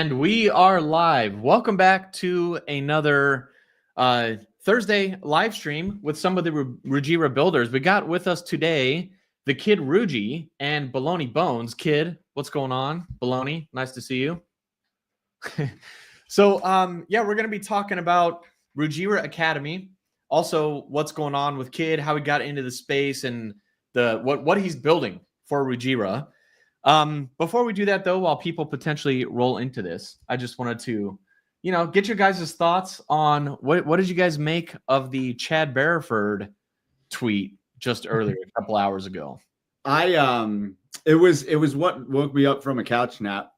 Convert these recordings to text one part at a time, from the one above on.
And we are live. Welcome back to another Thursday live stream with some of the Rujira builders. We got with us today the kid Ruji and Baloney Bones. Kid, what's going on? Baloney, nice to see you. So, we're going to be talking about Rujira Academy. Also, what's going on with Kid, how he got into the space, and the what he's building for Rujira. Before we do that, though, while people potentially roll into this, I just wanted to, get your guys' thoughts on what did you guys make of the Chad Barrowford tweet just earlier, a couple hours ago? It was what woke me up from a couch nap.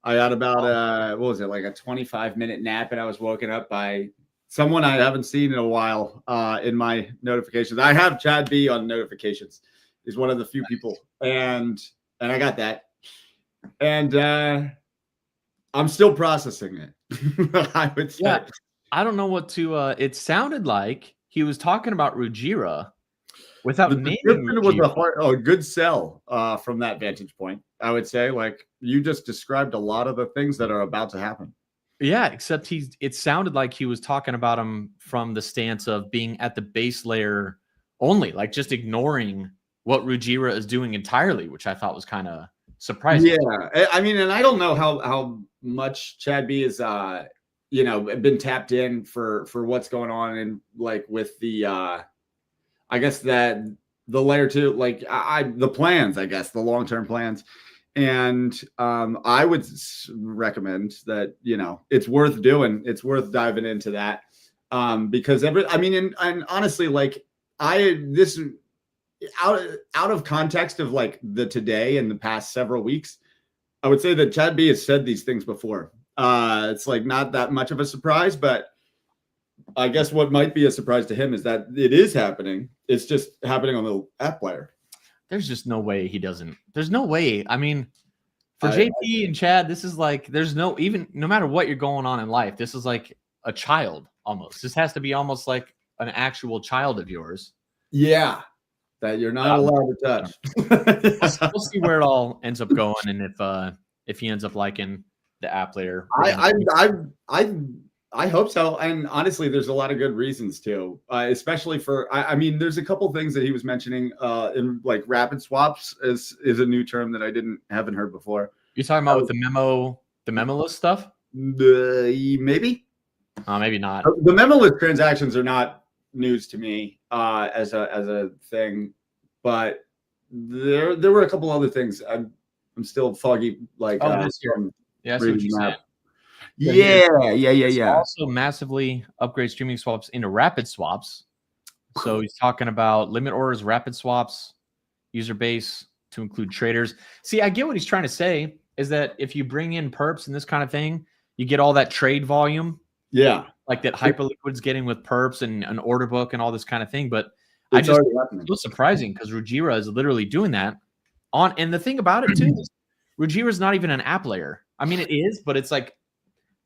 I had about what was it, like a 25-minute nap, and I was woken up by someone I haven't seen in a while in my notifications. I have Chad B on notifications. He's one of the few people, and I got that, and I'm still processing it. I would say. Yeah, I don't know what to. It sounded like he was talking about Rujira without naming Rujira. Was a good sell from that vantage point. I would say, like, you just described a lot of the things that are about to happen. Yeah, except it sounded like he was talking about him from the stance of being at the base layer only, like just ignoring what Rujira is doing entirely, which I thought was kind of surprising. Yeah, I mean, and I don't know how much Chad B is, been tapped in for what's going on, and like with the, I guess that the layer 2, like the plans, I guess the long-term plans, and I would recommend that it's worth doing, it's worth diving into that, because and honestly, like this. Out of context of like the today and the past several weeks, I would say that Chad B has said these things before. It's like not that much of a surprise, but I guess what might be a surprise to him is that it is happening. It's just happening on the app layer. There's just no way he doesn't. There's no way. I mean, for JP and Chad, this is like, there's no matter what you're going on in life, this is like a child almost. This has to be almost like an actual child of yours. Yeah. That you're not allowed to touch. We'll see where it all ends up going, and if he ends up liking the app later. I hope so. And honestly, there's a lot of good reasons too, especially for. I mean, there's a couple things that he was mentioning in like rapid swaps is a new term that I haven't heard before. You're talking about with the memo list stuff? Maybe. Maybe not. The memo list transactions are not news to me as a thing, but there were a couple other things. I'm still foggy, like this year. Yeah, that's what you said. Yeah. Also massively upgrade streaming swaps into rapid swaps. So he's talking about limit orders, rapid swaps, user base to include traders. See, I get what he's trying to say is that if you bring in perps and this kind of thing, you get all that trade volume. Yeah. Like that Hyperliquid's getting with perps and an order book and all this kind of thing. But it's surprising because Rujira is literally doing that and the thing about it too is Rujira is not even an app layer. I mean, it is, but it's like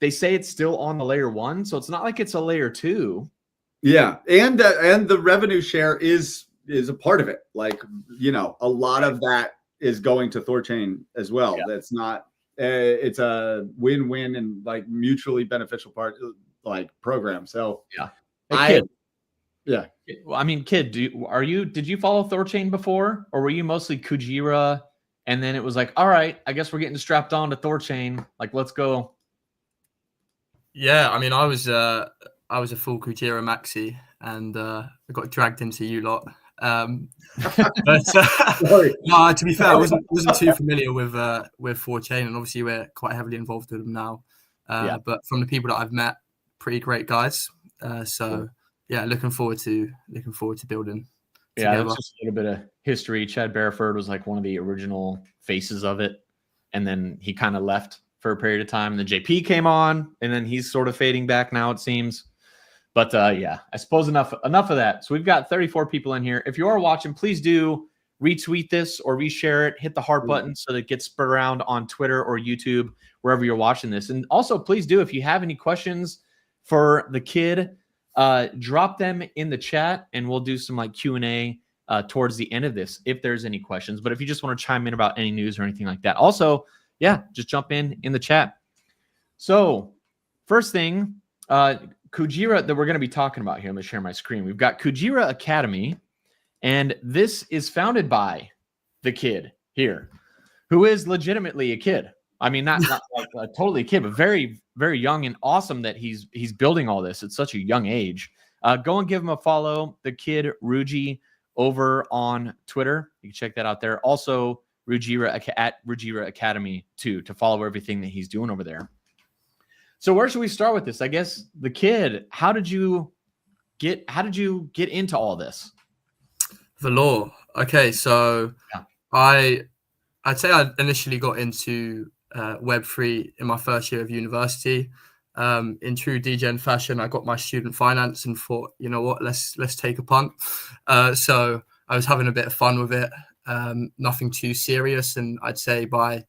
they say it's still on the layer 1, so it's not like it's a layer 2. Yeah, and the revenue share is a part of it. Like a lot of that is going to Thorchain as well. Yeah. That's not. It's a win-win and like mutually beneficial part. Like program. So yeah. Hey, Kid. Well, I mean, Kid, did you follow Thorchain before, or were you mostly Kujira? And then it was like, all right, I guess we're getting strapped on to Thorchain. Like, let's go. Yeah, I mean, I was a full Rujira maxi, and I got dragged into you lot. But no, to be fair, I wasn't too familiar with Thorchain, and obviously we're quite heavily involved with them now. But from the people that I've met, pretty great guys. So yeah, looking forward to building. Yeah, that's just a little bit of history. Chad Barrowford was like one of the original faces of it, and then he kind of left for a period of time. And then JP came on, and then he's sort of fading back now, it seems. But I suppose enough of that. So we've got 34 people in here. If you are watching, please do retweet this or reshare it. Hit the heart button so that it gets spread around on Twitter or YouTube, wherever you're watching this. And also, please do, if you have any questions for the kid, drop them in the chat, and we'll do some like Q&A towards the end of this if there's any questions. But if you just want to chime in about any news or anything like that, also, just jump in the chat. So first thing, Rujira that we're going to be talking about here. Let me share my screen. We've got Rujira Academy, and this is founded by the kid here, who is legitimately a kid. I mean, not like a totally a kid, but very, very young, and awesome that he's building all this at such a young age. Go and give him a follow, the kid Ruji, over on Twitter. You can check that out there. Also, Rujira at Rujira Academy too, to follow everything that he's doing over there. So where should we start with this? I guess the kid. How did you get into all this? The law. Okay, so yeah. I'd say I initially got into Web3 in my first year of university. In true DGen fashion, I got my student finance and thought, you know what, let's take a punt. So I was having a bit of fun with it, nothing too serious. And I'd say by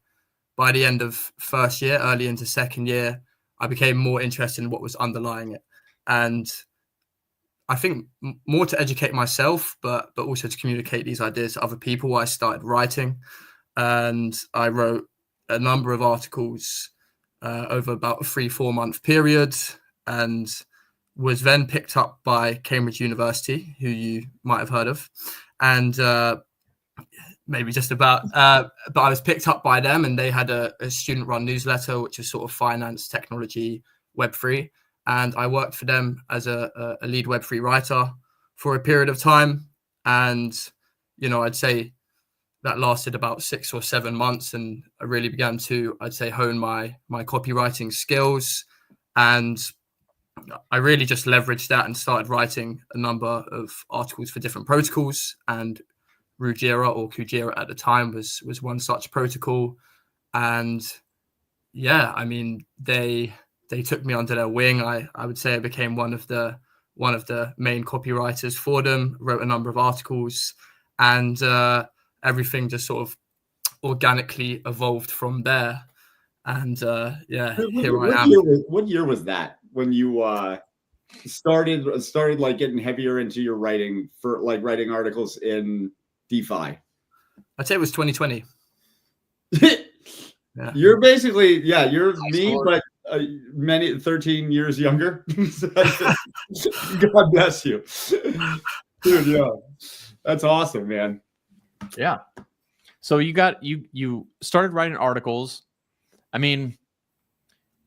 the end of first year, early into second year, I became more interested in what was underlying it. And I think more to educate myself, but also to communicate these ideas to other people, I started writing. And I wrote a number of articles over about a 3-4 month period, and was then picked up by Cambridge University, who you might have heard of, and maybe just about. But I was picked up by them, and they had a student-run newsletter, which is sort of finance, technology, Web3, and I worked for them as a lead Web3 writer for a period of time, and I'd say that lasted about 6 or 7 months, and I really began to, I'd say, hone my copywriting skills. And I really just leveraged that and started writing a number of articles for different protocols. And Rujira, or Rujira at the time, was one such protocol. And yeah, I mean, they took me under their wing. I would say I became one of the main copywriters for them, wrote a number of articles, and everything just sort of organically evolved from there. And here I am. What year was that when you started like getting heavier into your writing, for like writing articles in DeFi? I'd say it was 2020. Yeah. You're basically, you're me, but 13 years younger. God bless you. Dude, yeah. That's awesome, man. Yeah. So you started writing articles. I mean,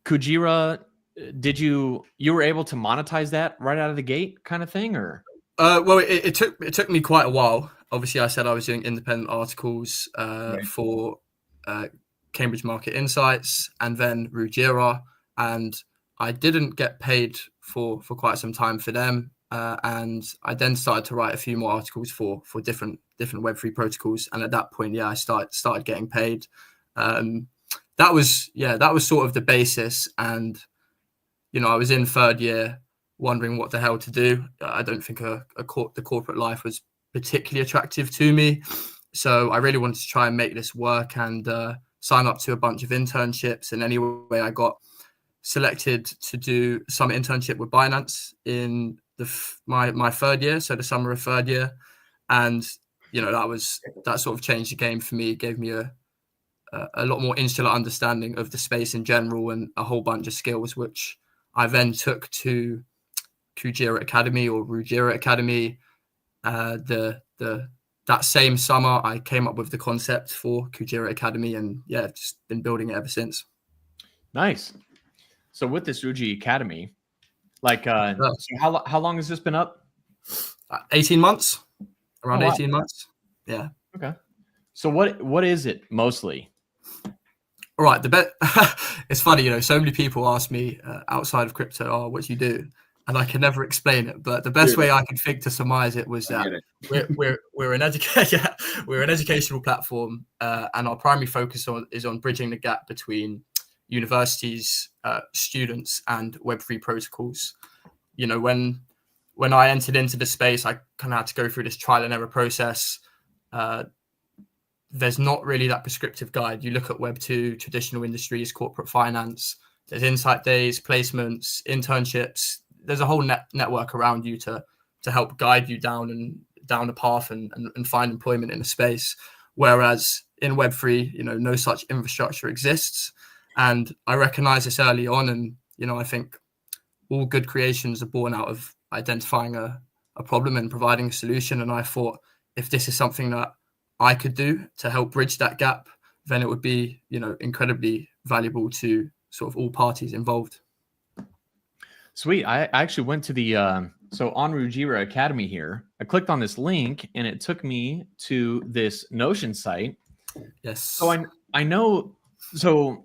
Rujira, you were able to monetize that right out of the gate, kind of thing, or? Well, it took me quite a while. Obviously, I said I was doing independent articles for Cambridge Market Insights, and then Rujira, and I didn't get paid for quite some time for them. And I then started to write a few more articles for different Web3 protocols, and at that point, I started getting paid. That was sort of the basis, and I was in third year, wondering what the hell to do. I don't think the corporate life was particularly attractive to me, so I really wanted to try and make this work and sign up to a bunch of internships. And anyway, I got selected to do some internship with Binance in my third year, so the summer of third year, and that sort of changed the game for me. It gave me a lot more insular understanding of the space in general, and a whole bunch of skills which I then took to Rujira Academy, or Rujira Academy. That same summer, I came up with the concept for Rujira Academy, and just been building it ever since. Nice. So with this Ruji Academy, like, so how long has this been up? 18 months, around 18 months. Yeah. Okay. So what is it mostly? All right. It's funny, so many people ask me outside of crypto, what do you do? And I can never explain it. But the best way I could think to surmise it was that we're an educational platform, and our primary focus is on bridging the gap between universities, students, and Web3 protocols. When I entered into the space, I kind of had to go through this trial and error process. There's not really that prescriptive guide. You look at Web2, traditional industries, corporate finance, there's insight days, placements, internships. There's a whole network around you to help guide you down a path and find employment in a space. Whereas in Web3, no such infrastructure exists. And I recognized this early on. And, I think all good creations are born out of identifying a problem and providing a solution. And I thought, if this is something that I could do to help bridge that gap, then it would be, incredibly valuable to sort of all parties involved. Sweet. I actually went to the so on Rujira Academy here. I clicked on this link and it took me to this Notion site. Yes. So I know. So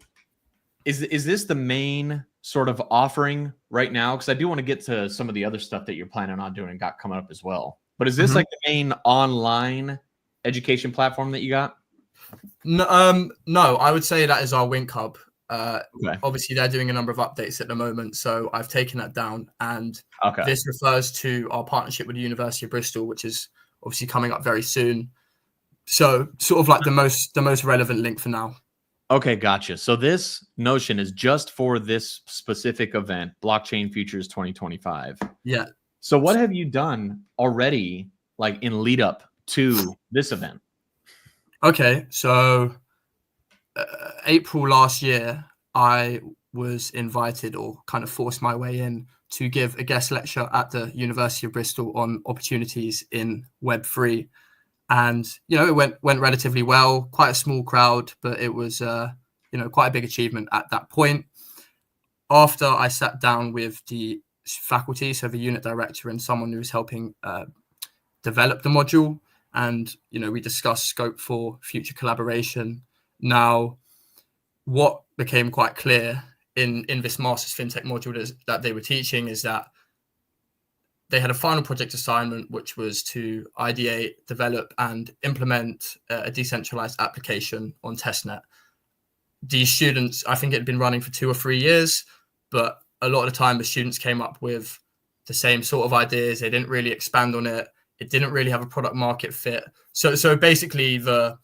is this the main sort of offering right now? Because I do want to get to some of the other stuff that you're planning on doing and got coming up as well. But is this like the main online education platform that you got? No, I would say that is our Wink Hub. Okay. Obviously, they're doing a number of updates at the moment, so I've taken that down. And Okay. this refers to our partnership with the University of Bristol, which is obviously coming up very soon. So, sort of like the most relevant link for now. Okay, gotcha. So this Notion is just for this specific event, Blockchain Futures 2025. Yeah. So what have you done already, like in lead up to this event? Okay, so April last year, I was invited or kind of forced my way in to give a guest lecture at the University of Bristol on opportunities in Web3. And, it went relatively well, quite a small crowd, but it was, quite a big achievement at that point. After I sat down with the faculty, so the unit director and someone who was helping develop the module, and, we discussed scope for future collaboration. Now, what became quite clear in this master's fintech module that they were teaching is that they had a final project assignment, which was to ideate, develop, and implement a decentralized application on testnet. These students, I think it had been running for 2 or 3 years, but a lot of the time the students came up with the same sort of ideas. They didn't really expand on it. It didn't really have a product market fit. So basically the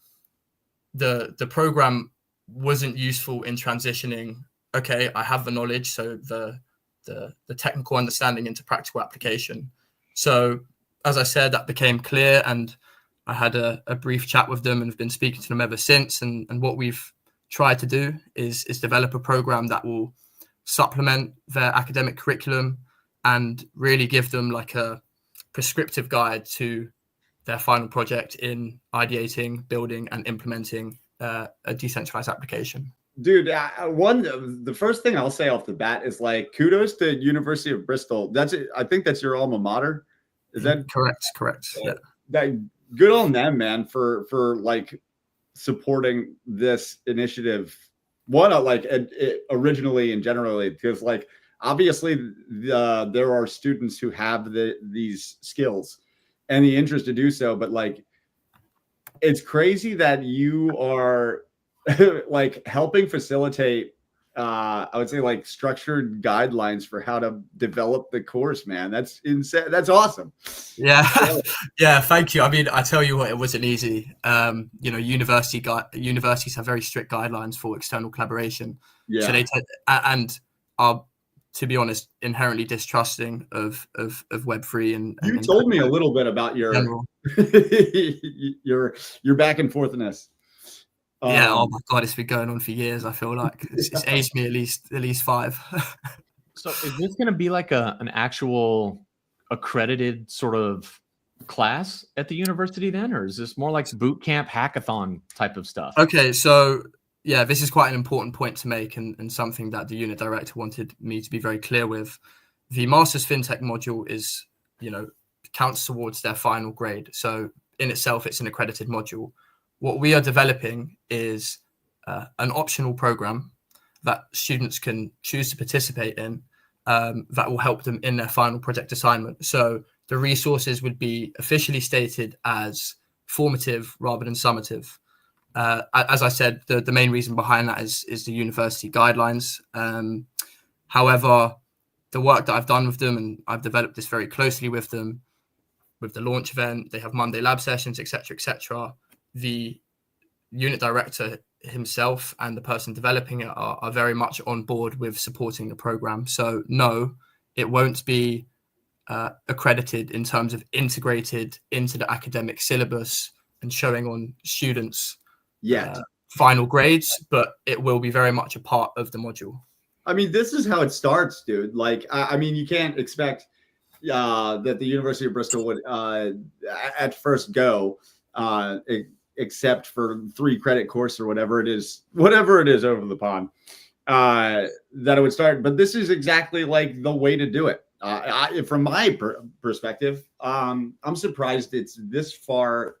program wasn't useful in transitioning. Okay, I have the knowledge, so the technical understanding into practical application. So as I said, that became clear, and I had a brief chat with them and have been speaking to them ever since. And what we've tried to do is develop a program that will supplement their academic curriculum and really give them like a prescriptive guide to their final project in ideating, building, and implementing a decentralized application. Dude, the first thing I'll say off the bat is like kudos to University of Bristol. I think that's your alma mater. Is that correct? Yeah. That good on them, man, for like supporting this initiative. Originally and generally, because like obviously there are students who have these skills and the interest to do so, but like it's crazy that you are like helping facilitate I would say like structured guidelines for how to develop the course, man. That's insane. That's awesome. Yeah. Yeah, thank you. I mean, I tell you what, it wasn't easy. Universities have very strict guidelines for external collaboration. Yeah. So they and are, to be honest, inherently distrusting of Web3 and you told me a little bit about your your back and forthness. Yeah, oh my God, it's been going on for years. I feel like it's aged me at least 5. So is this going to be like an actual accredited sort of class at the university then, or is this more like boot camp hackathon type of stuff? Okay, so yeah, this is quite an important point to make, and something that the unit director wanted me to be very clear with. The Master's FinTech module is, counts towards their final grade. So in itself, it's an accredited module. What we are developing is an optional program that students can choose to participate in that will help them in their final project assignment. So the resources would be officially stated as formative rather than summative. As I said, the main reason behind that is the university guidelines. However, the work that I've done with them, and I've developed this very closely with them, with the launch event, they have Monday lab sessions, etc. The unit director himself and the person developing it are very much on board with supporting the program. So no, it won't be accredited in terms of integrated into the academic syllabus and showing on students final grades, but it will be very much a part of the module. I mean, this is how it starts, dude. Like, I mean, you can't expect that the University of Bristol would at first go, except for 3 credit course or whatever it is over the pond, that it would start. But this is exactly like the way to do it. From my perspective, I'm surprised it's this far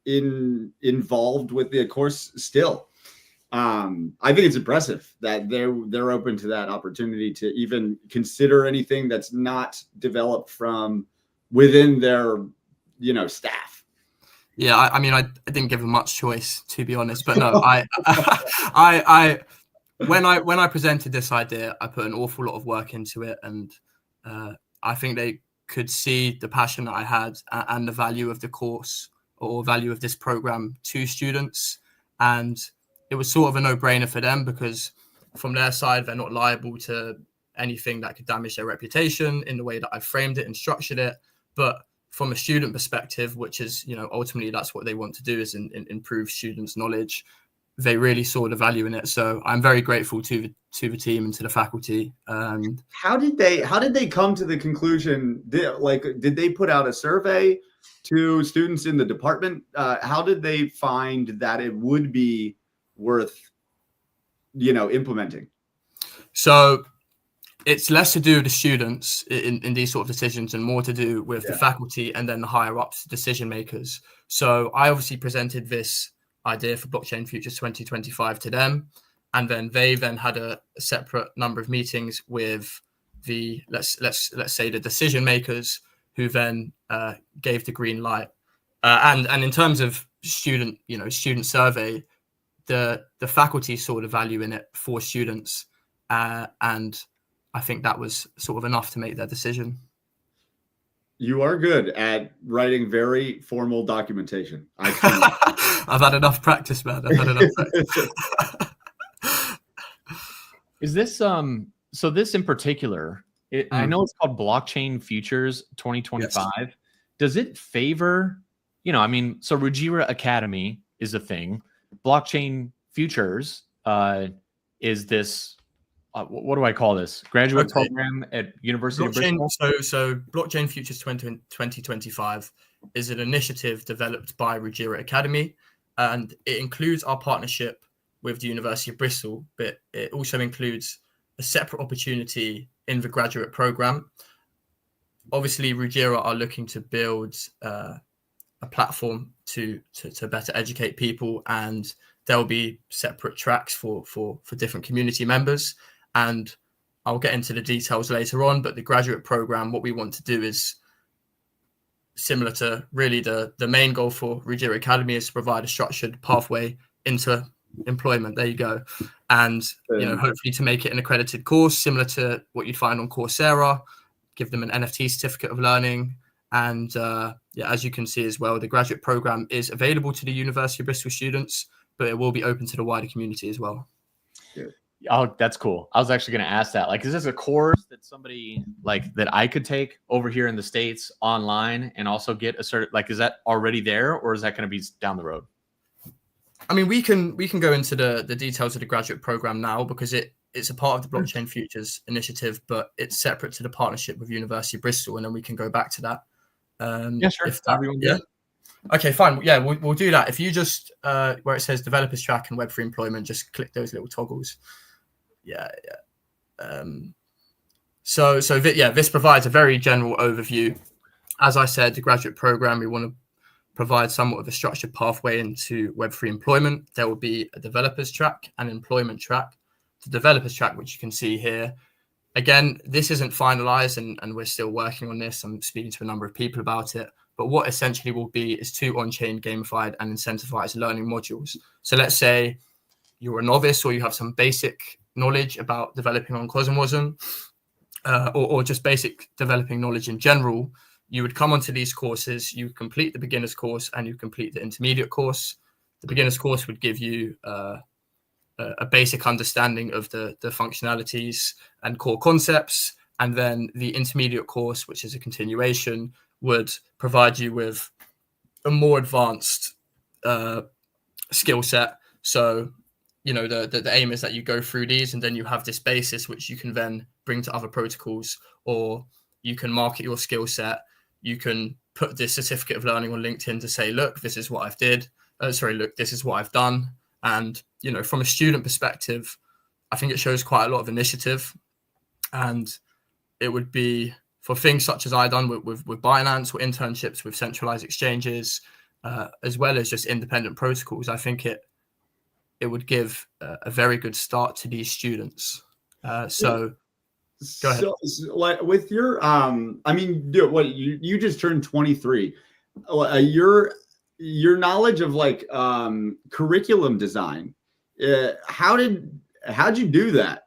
involved with the course still. I think it's impressive that they're open to that opportunity to even consider anything that's not developed from within their, staff. Yeah, I mean, I didn't give them much choice, to be honest, but no, I when I presented this idea, I put an awful lot of work into it, and I think they could see the passion that I had and the value of the course or value of this program to students, and it was sort of a no-brainer for them because from their side, they're not liable to anything that could damage their reputation in the way that I framed it and structured it. But from a student perspective, which is, ultimately that's what they want to do is improve students' knowledge. They really saw the value in it. So I'm very grateful to the team and to the faculty. How did they come to the conclusion? Did they put out a survey to students in the department? How did they find that it would be worth implementing? So it's less to do with the students in these sort of decisions and more to do with the faculty and then the higher ups decision makers. So I obviously presented this idea for Blockchain Futures 2025 to them, and then they had a separate number of meetings with the let's say the decision makers who then gave the green light. And in terms of student survey, the faculty saw the value in it for students, and I think that was sort of enough to make their decision. You are good at writing very formal documentation. I've had enough practice, man. I've had enough practice. Is this so this in particular, I know it's called Blockchain Futures 2025. Yes. Does it favor, so Rujira Academy is a thing. Blockchain Futures is this, what do I call this? Graduate program at University of Bristol? So Blockchain Futures 2025 is an initiative developed by Rujira Academy, and it includes our partnership with the University of Bristol, but it also includes a separate opportunity in the graduate program. Obviously, Rujira are looking to build a platform to better educate people, and there'll be separate tracks for different community members. And I'll get into the details later on, but the graduate program, what we want to do is similar to really the main goal for Rujira Academy is to provide a structured pathway into employment. There you go. And, hopefully to make it an accredited course, similar to what you'd find on Coursera, give them an NFT certificate of learning. And as you can see as well, the graduate program is available to the University of Bristol students, but it will be open to the wider community as well. Good. Oh, that's cool. I was actually going to ask that. Like, is this a course that somebody that I could take over here in the States online and also get a cert? Like, is that already there, or is that going to be down the road? I mean, we can go into the details of the graduate program now because it's a part of the Blockchain Futures initiative, but it's separate to the partnership with University of Bristol, and then we can go back to that. Yeah, sure. Okay, fine. Yeah, we'll do that. If you just where it says developers track and Web3 employment, just click those little toggles. This provides a very general overview. As I said, the graduate program, we want to provide somewhat of a structured pathway into Web3 employment. There will be a developers track and employment track. The developers track, which you can see here, again, this isn't finalized and we're still working on this. I'm speaking to a number of people about it. But what essentially will be is 2 on-chain gamified and incentivized learning modules. So let's say you're a novice or you have some basic knowledge about developing on Cosmosm or just basic developing knowledge in general. You would come onto these courses, you complete the beginner's course and you complete the intermediate course. The beginner's course would give you a basic understanding of the functionalities and core concepts. And then the intermediate course, which is a continuation, would provide you with a more advanced skill set So, the aim is that you go through these and then you have this basis which you can then bring to other protocols, or you can market your skill set. You can put this certificate of learning on LinkedIn to say, look, this is what I've look, this is what I've done. And, from a student perspective, I think it shows quite a lot of initiative. And it would be for things such as I done with Binance or internships with centralized exchanges, as well as just independent protocols. I think it would give a very good start to these students. So go ahead. So, like with your, you just turned 23. Your knowledge of like curriculum design, how'd you do that?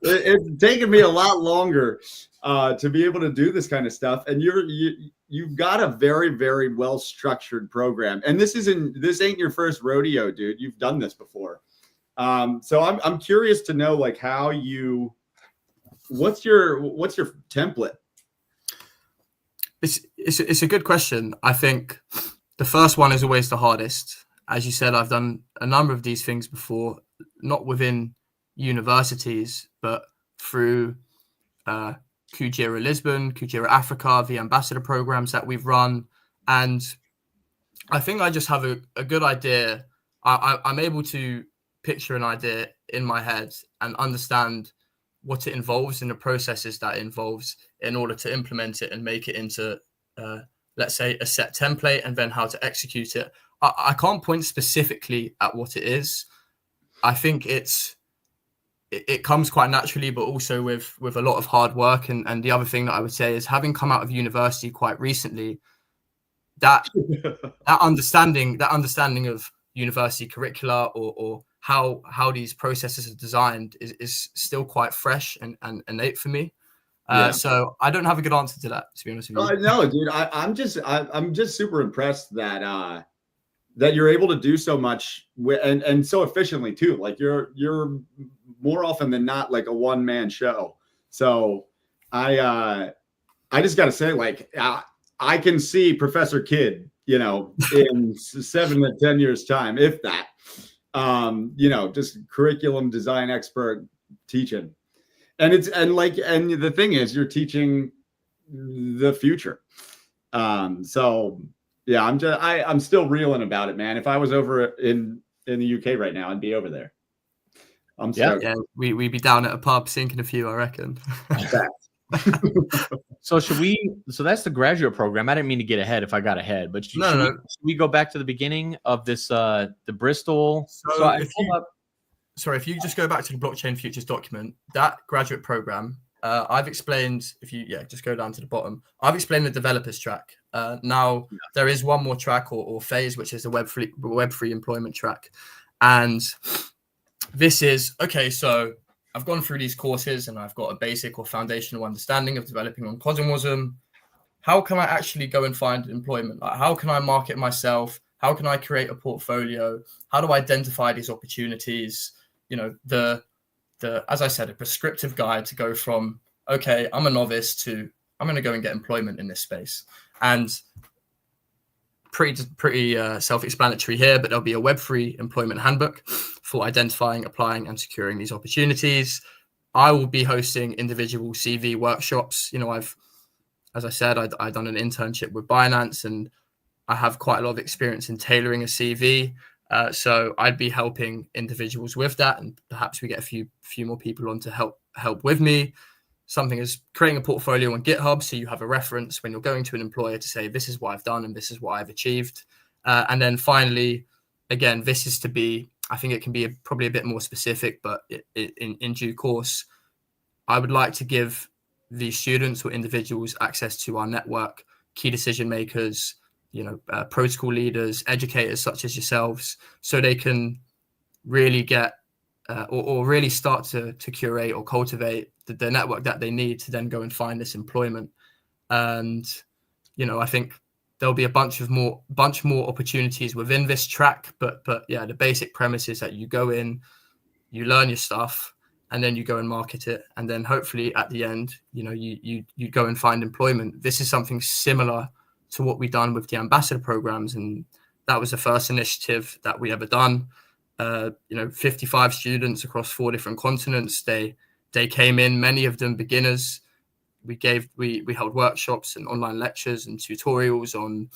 It's taken me a lot longer to be able to do this kind of stuff, and you've got a very, very well structured program. And this ain't your first rodeo, dude. You've done this before. So I'm curious to know like what's your template? It's a good question. I think the first one is always the hardest. As you said, I've done a number of these things before, not within universities, but through Rujira Lisbon, Rujira Africa, the ambassador programs that we've run. And I think I just have a good idea. I'm able to picture an idea in my head and understand what it involves and the processes that it involves in order to implement it and make it into, let's say, a set template, and then how to execute it. I can't point specifically at what it is. I think it comes quite naturally, but also with a lot of hard work. And the other thing that I would say is, having come out of university quite recently, that understanding of university curricula or how these processes are designed is still quite fresh and innate for me. So I don't have a good answer to that, to be honest with you. No, dude, I'm just super impressed that you're able to do so much and so efficiently too. Like you're more often than not like a one-man show. So I just got to say, like, I can see Professor Kidd, in 7 to 10 years time, if that, just curriculum design expert teaching. And the thing is, you're teaching the future. So yeah, I'm still reeling about it, man. If I was over in the UK right now, I'd be over there. I'm stoked. Yeah, we'd be down at a pub sinking a few, I reckon. So so that's the graduate program. I didn't mean to get ahead if I got ahead, but should we go back to the beginning of this, the Bristol? If you just go back to the Blockchain Futures document, that graduate program, I've explained, just go down to the bottom. I've explained the developers track. Now there is one more track or phase, which is the Web3 employment track. And this is, okay, so I've gone through these courses and I've got a basic or foundational understanding of developing on Cosmosm. How can I actually go and find employment? Like, how can I market myself? How can I create a portfolio? How do I identify these opportunities? As I said, a prescriptive guide to go from, okay, I'm a novice to I'm going to go and get employment in this space. And pretty self-explanatory here, but there'll be a Web3 employment handbook for identifying, applying, and securing these opportunities. I will be hosting individual CV workshops. As I said, I've done an internship with Binance, and I have quite a lot of experience in tailoring a CV. So I'd be helping individuals with that, and perhaps we get a few more people on to help with me. Something as creating a portfolio on GitHub, so you have a reference when you're going to an employer to say, this is what I've done and this is what I've achieved. And then finally, again, this is to be, I think it can be probably a bit more specific, but in due course, I would like to give these students or individuals access to our network, key decision makers, protocol leaders, educators such as yourselves, so they can really get or really start to curate or cultivate the network that they need to then go and find this employment. And I think there'll be a bunch more opportunities within this track, but yeah, the basic premise is that you go in, you learn your stuff, and then you go and market it, and then hopefully at the end, you go and find employment. This is something similar to what we've done with the ambassador programs and that was the first initiative that we ever done. 55 students across 4 different continents. They came in, many of them beginners. We held workshops and online lectures and tutorials on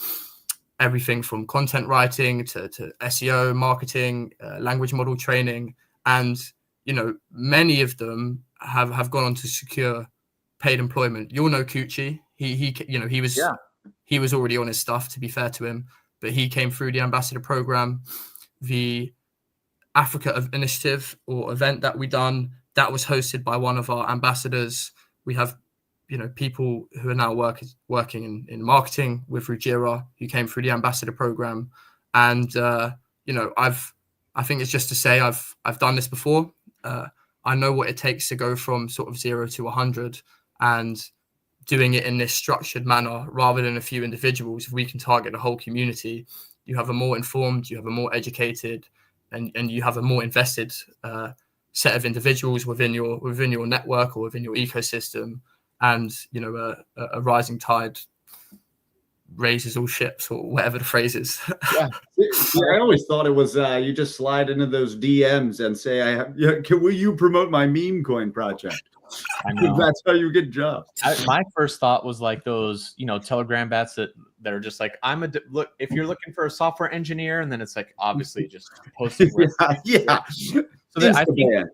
everything from content writing to SEO, marketing, language model training. And, many of them have gone on to secure paid employment. You'll know Coochie. He was already on his stuff, to be fair to him, but he came through the ambassador program. The Africa initiative or event that we done, that was hosted by one of our ambassadors. We have, people who are now working in marketing with Rujira, who came through the ambassador program. And, I think it's just to say I've done this before. I know what it takes to go from sort of 0 to 100, and doing it in this structured manner rather than a few individuals. If we can target the whole community, you have a more informed, you have a more educated, and you have a more invested set of individuals within your network or within your ecosystem. And a rising tide raises all ships, or whatever the phrase is. Yeah, I always thought it was you just slide into those DMs and say, will you promote my meme coin project? I know. That's how you get jobs. My first thought was like those, Telegram bats that are just like, look, if you're looking for a software engineer, and then it's like obviously just posting. Yeah. So I think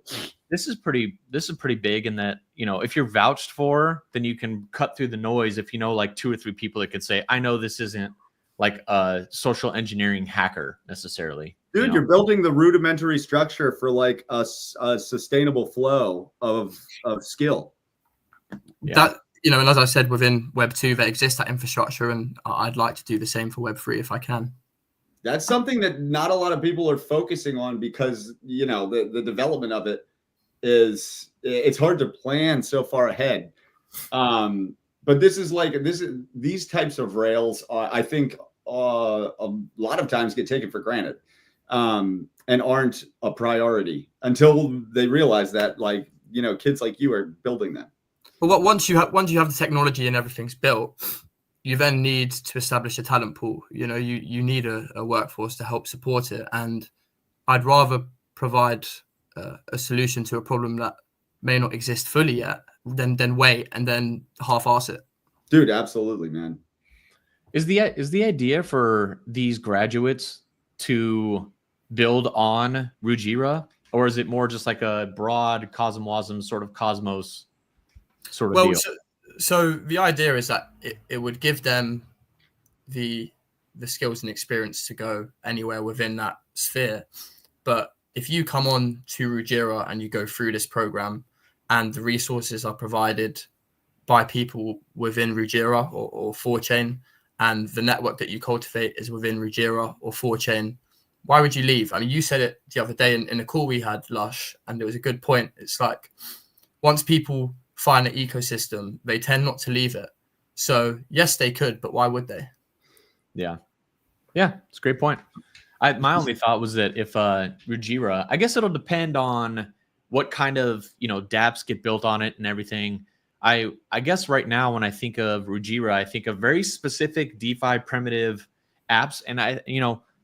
this is pretty big in that, if you're vouched for, then you can cut through the noise. If like 2 or 3 people that could say, I know this isn't like a social engineering hacker necessarily. Dude, you're building the rudimentary structure for like a sustainable flow of skill. Yeah. That, and as I said, within Web 2, there exists that infrastructure, and I'd like to do the same for Web 3 if I can. That's something that not a lot of people are focusing on, because, the development of it it's hard to plan so far ahead. But these types of rails, I think a lot of times get taken for granted, and aren't a priority until they realize that, kids like you are building them. But once you have the technology and everything's built, you then need to establish a talent pool. You need a workforce to help support it. And I'd rather provide a solution to a problem that may not exist fully yet than wait and then half-ass it. Dude, absolutely, man. Is the idea for these graduates to build on Rujira, or is it more just like a broad cosmosm sort of cosmos sort of deal? So the idea is that it would give them the skills and experience to go anywhere within that sphere. But if you come on to Rujira and you go through this program, and the resources are provided by people within Rujira or 4chain, and the network that you cultivate is within Rujira or 4chain, why would you leave? I mean, you said it the other day in a call we had, Lush, and it was a good point. It's like, once people find an ecosystem, they tend not to leave it. So yes, they could, but why would they? Yeah, it's a great point. My only thought was that if Rujira, I guess it'll depend on what kind of dApps get built on it and everything. I guess right now when I think of Rujira, I think of very specific DeFi primitive apps, and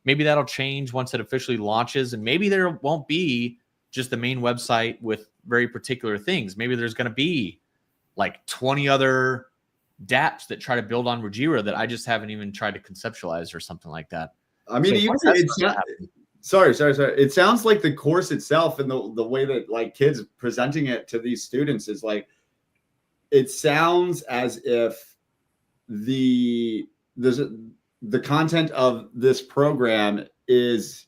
maybe that'll change once it officially launches, and maybe there won't be just the main website with very particular things. Maybe there's going to be like 20 other dApps that try to build on Rujira that I just haven't even tried to conceptualize or something like that. I mean, sorry. It sounds like the course itself and the way that kids presenting it to these students is like, it sounds as if the content of this program is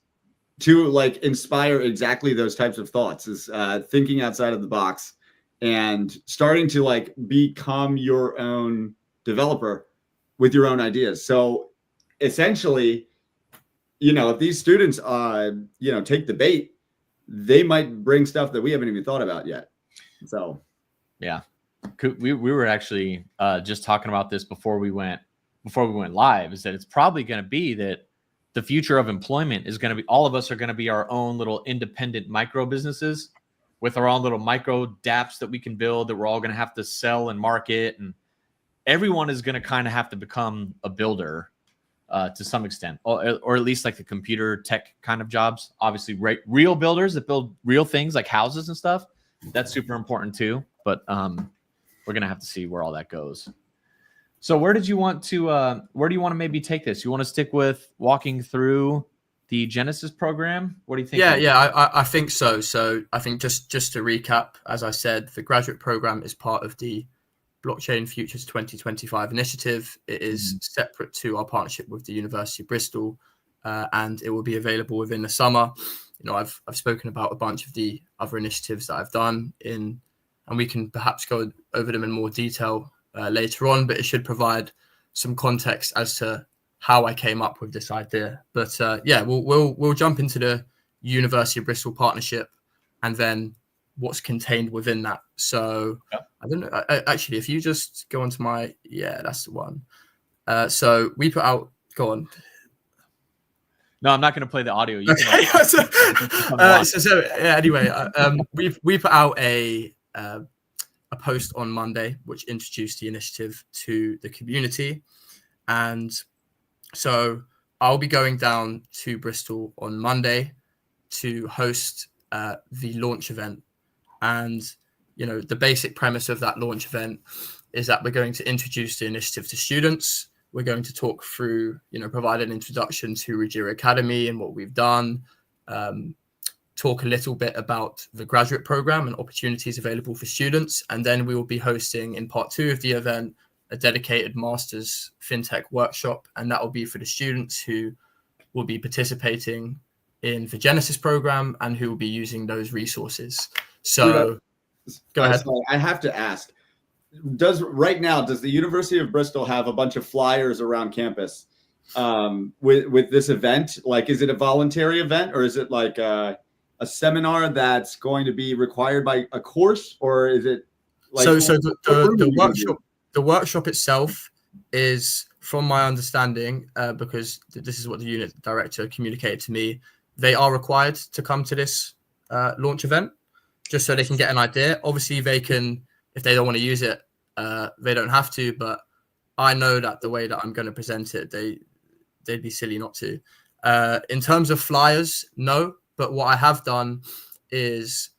to inspire exactly those types of thoughts, is thinking outside of the box and starting to become your own developer with your own ideas. So essentially, if these students take the bait, they might bring stuff that we haven't even thought about yet. So yeah, we were actually just talking about this before we went live, is that it's probably going to be that the future of employment is going to be, all of us are going to be our own little independent micro businesses with our own little micro dApps that we can build, that we're all going to have to sell and market, and everyone is going to kind of have to become a builder. to some extent, or at least like the computer tech kind of jobs. Obviously, real builders that build real things like houses and stuff. That's super important too. But we're gonna have to see where all that goes. So where do you want to maybe take this? You want to stick with walking through the Genesis program? What do you think? I think so. So I think just to recap, as I said, the graduate program is part of the Blockchain Futures 2025 initiative. It is separate to our partnership with the University of Bristol, and it will be available within the summer. You know, I've spoken about a bunch of the other initiatives that I've done and we can perhaps go over them in more detail later on, but it should provide some context as to how I came up with this idea. But we'll jump into the University of Bristol partnership and then what's contained within that. So I don't know. Actually, if you just go onto that's the one. So we put out. Go on. No, I'm not going to play the audio. You Anyway, we put out a post on Monday which introduced the initiative to the community, and so I'll be going down to Bristol on Monday to host the launch event. And you know, the basic premise of that launch event is that we're going to introduce the initiative to students. We're going to talk through, provide an introduction to Rujira Academy and what we've done, talk a little bit about the graduate program and opportunities available for students. And then we will be hosting in part 2 of the event, a dedicated Masters FinTech workshop. And that will be for the students who will be participating in the Genesis program and who will be using those resources. So go ahead. I have to ask, does the University of Bristol have a bunch of flyers around campus with this event? Like, is it a voluntary event, or is it like a seminar that's going to be required by a course, or is it like the workshop itself is, from my understanding, because this is what the unit director communicated to me, they are required to come to this launch event just so they can get an idea. Obviously, they can, if they don't want to use it, they don't have to, but I know that the way that I'm going to present it, they'd be silly not to. In terms of flyers, no, but what I have done is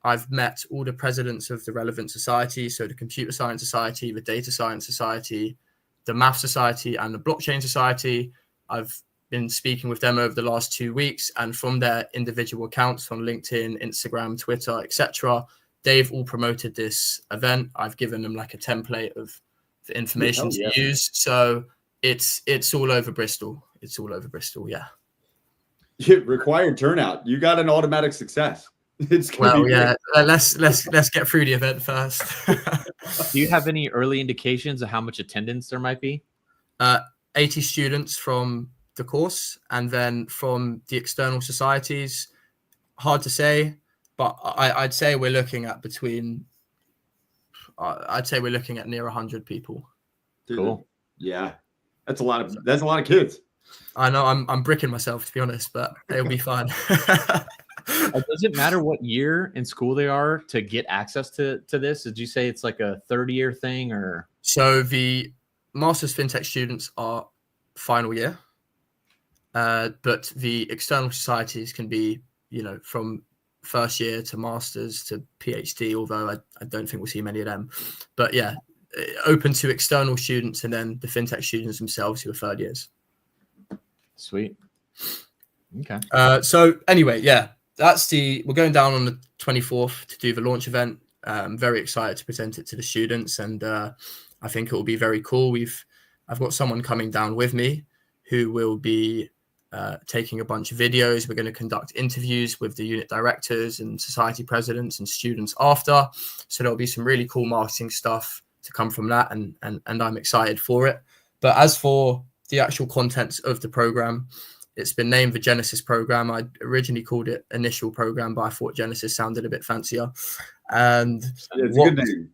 I've met all the presidents of the relevant societies, so the Computer Science Society, the Data Science Society, the Math Society, and the Blockchain Society. I've been speaking with them over the last 2 weeks, and from their individual accounts on LinkedIn, Instagram, Twitter, etc., they've all promoted this event. I've given them like a template of the information to use. So it's all over Bristol. It's all over Bristol. Yeah. Required turnout. You got an automatic success. It's let's get through the event first. Do you have any early indications of how much attendance there might be? 80 students from the course, and then from the external societies, hard to say, but I'd say we're looking at near 100 people. Dude, cool. Yeah, that's a lot of kids. I know I'm bricking myself, to be honest, but it'll be fun. Does it matter what year in school they are to get access to this? Did you say it's like a 30-year thing, or? So the Masters FinTech students are final year, but the external societies can be, from first year to Masters to PhD, although I don't think we'll see many of them. But yeah, open to external students and then the FinTech students themselves who are third years. Sweet. Okay. So anyway, yeah, we're going down on the 24th to do the launch event. I'm very excited to present it to the students, and I think it will be very cool. I've got someone coming down with me who will be taking a bunch of videos. We're going to conduct interviews with the unit directors and society presidents and students after. So there'll be some really cool marketing stuff to come from that, and I'm excited for it. But as for the actual contents of the program, it's been named the Genesis program. I originally called it Initial Program, but I thought Genesis sounded a bit fancier. And it's a good name.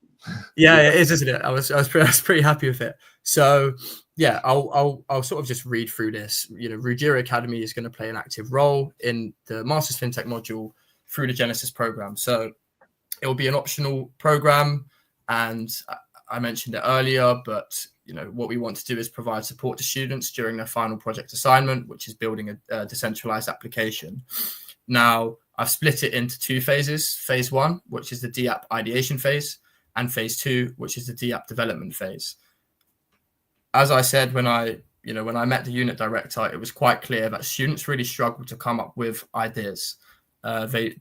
Yeah, it is, isn't it? I was pretty happy with it. So yeah, I'll sort of just read through this. Rujira Academy is going to play an active role in the Masters FinTech module through the Genesis program. So it will be an optional program, and I mentioned it earlier, but what we want to do is provide support to students during their final project assignment, which is building a decentralized application. Now, I've split it into 2 phases. Phase 1, which is the DApp ideation phase, and phase 2, which is the DApp development phase. As I said, when I met the unit director, it was quite clear that students really struggled to come up with ideas. They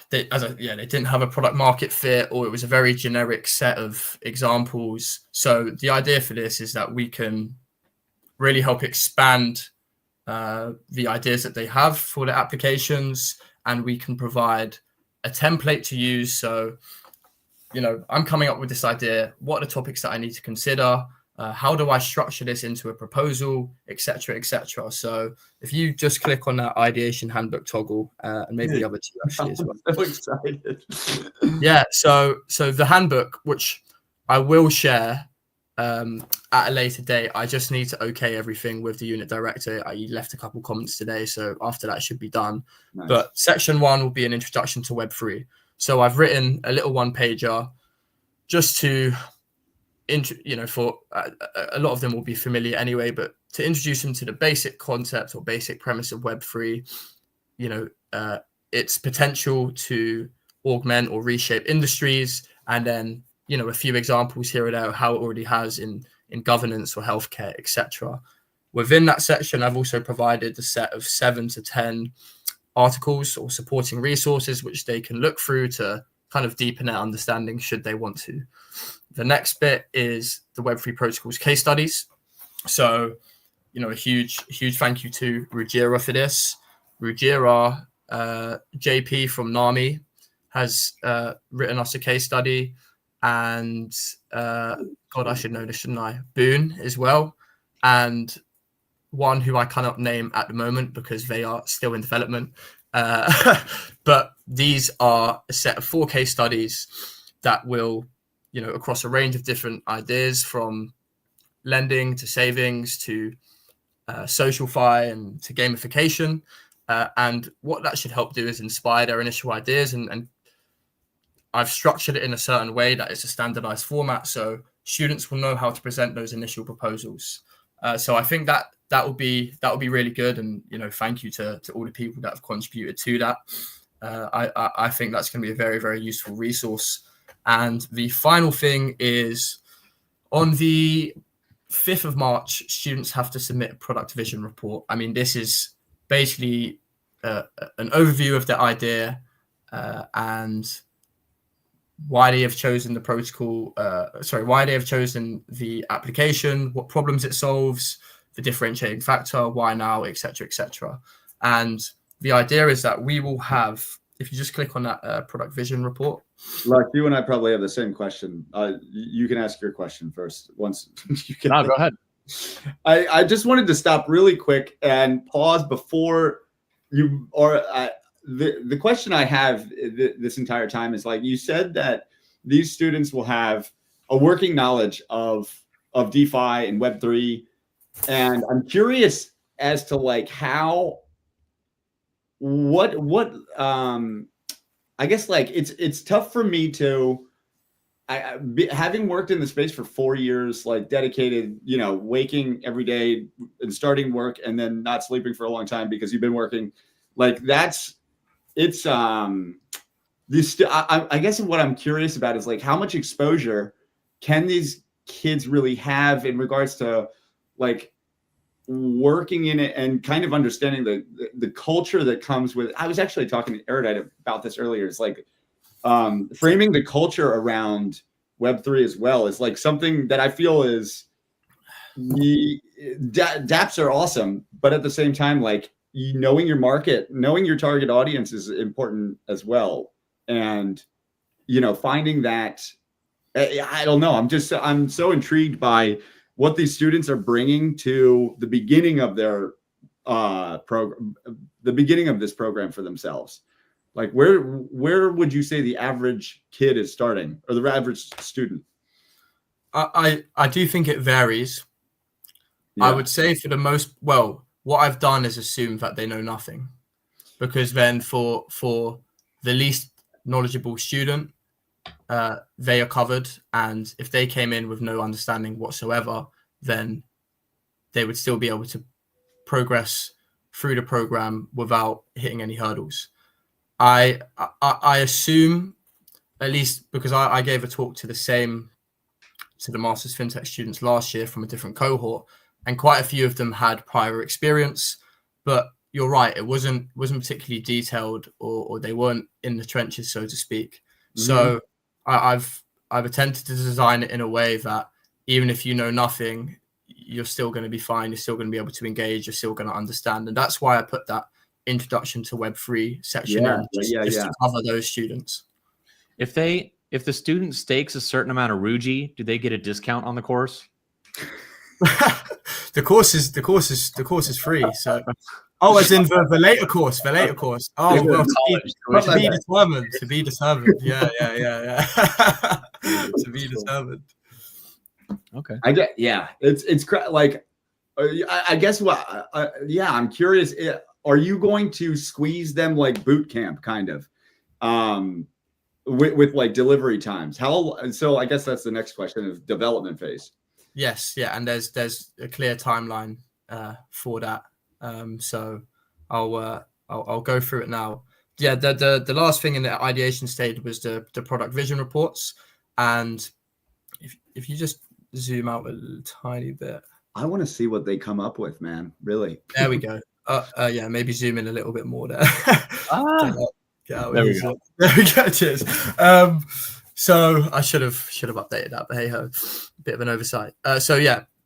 didn't have a product market fit, or it was a very generic set of examples. So the idea for this is that we can really help expand the ideas that they have for their applications, and we can provide a template to use. So, I'm coming up with this idea. What are the topics that I need to consider? How do I structure this into a proposal, etc., etc. So if you just click on that ideation handbook toggle, and maybe the other 2 actually as well. I'm so excited. Yeah. So the handbook, which I will share at a later date, I just need to okay everything with the unit director. I left a couple comments today, so after that should be done. Nice. But section 1 will be an introduction to Web3. So I've written a little 1-pager just to, for a lot of them will be familiar anyway, but to introduce them to the basic concept or basic premise of Web3, its potential to augment or reshape industries, and then, a few examples here or there of how it already has in governance or healthcare, etc. Within that section, I've also provided a set of 7 to 10 articles or supporting resources which they can look through to kind of deepen their understanding should they want to. The next bit is the Web3 protocols case studies. So, a huge thank you to Rujira for this. Rujira, JP from NAMI, has written us a case study, and God, I should know this, shouldn't I? Boone as well, and one who I cannot name at the moment because they are still in development. But these are a set of 4 case studies that will, across a range of different ideas, from lending to savings to SocialFi and to gamification. And what that should help do is inspire their initial ideas. And I've structured it in a certain way that it's a standardized format, so students will know how to present those initial proposals. So I think that will be really good. And, thank you to all the people that have contributed to that. I think that's going to be a very, very useful resource. And the final thing is, on the 5th of March, students have to submit a product vision report. I mean, this is basically an overview of the idea and why they have chosen the protocol, why they have chosen the application, what problems it solves, the differentiating factor, why now, etc., etc. And the idea is that we will have, if you just click on that product vision report. Like, you and I probably have the same question. You can ask your question first. Once you can. No, go ahead. I just wanted to stop really quick and pause before you, or the question I have this entire time is, like, you said that these students will have a working knowledge of DeFi and Web3. And I'm curious as to, like, I guess, like, it's tough for me to, having worked in the space for 4 years, like, dedicated, waking every day and starting work and then not sleeping for a long time because you've been working, like, I guess what I'm curious about is, like, how much exposure can these kids really have in regards to, like, working in it and kind of understanding the culture that comes with. I was actually talking to Erudite about this earlier. It's like framing the culture around Web3 as well is, like, something that I feel is dApps are awesome, but at the same time, like, knowing your market, knowing your target audience is important as well. And, finding that, I don't know. I'm so intrigued by what these students are bringing to the beginning of their program, the beginning of this program for themselves. Like, where would you say the average kid is starting, or the average student? I do think it varies. Yeah. I would say what I've done is assume that they know nothing, because then for the least knowledgeable student, they are covered. And if they came in with no understanding whatsoever, then they would still be able to progress through the program without hitting any hurdles. I assume, at least because I gave a talk to the Masters FinTech students last year from a different cohort, and quite a few of them had prior experience, but you're right, it wasn't particularly detailed, or they weren't in the trenches, so to speak. Mm-hmm. So I've attempted to design it in a way that even if you know nothing, you're still going to be fine. You're still going to be able to engage. You're still going to understand. And that's why I put that introduction to Web3 section just to cover those students. If the student stakes a certain amount of Ruji, do they get a discount on the course? The course is free. So, as in the later course. Oh, well, to be determined. Yeah. To be determined. Okay. It's like, I guess what? I'm curious. Are you going to squeeze them like boot camp kind of, with like delivery times? So I guess that's the next question of development phase. Yes, yeah, and there's a clear timeline for that. So I'll go through it now. Yeah, the last thing in the ideation stage was the product vision reports, and if you just zoom out a tiny bit, I want to see what they come up with, man. Really. There we go. Maybe zoom in a little bit more there. There we go. There we go. Cheers. So I should have updated that, but hey ho, bit of an oversight.